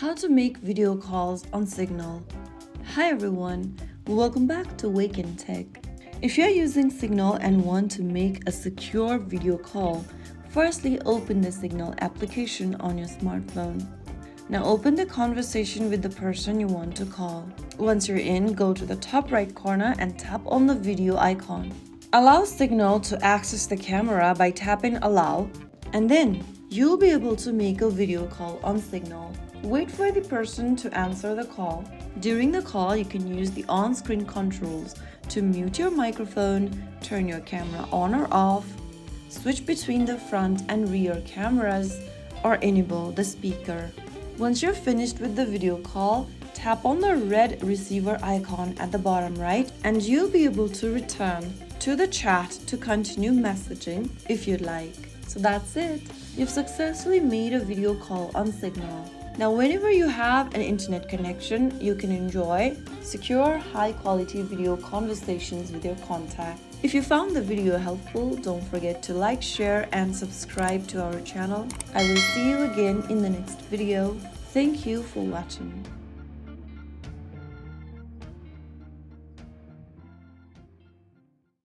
How to make video calls on Signal. Hi everyone, welcome back to Wake&Tech. If you're using Signal and want to make a secure video call, firstly open the Signal application on your smartphone. Now open the conversation with the person you want to call. Once you're in, go to the top right corner and tap on the video icon. Allow Signal to access the camera by tapping Allow, and then you'll be able to make a video call on Signal. Wait for the person to answer the call. During the call, you can use the on-screen controls to mute your microphone, turn your camera on or off, switch between the front and rear cameras, or enable the speaker. Once you're finished with the video call, tap on the red receiver icon at the bottom right and you'll be able to return to the chat to continue messaging if you'd like. So that's it. You've successfully made a video call on Signal. Now, whenever you have an internet connection, you can enjoy secure, high-quality video conversations with your contact. If you found the video helpful, don't forget to like, share, and subscribe to our channel. I will see you again in the next video. Thank you for watching.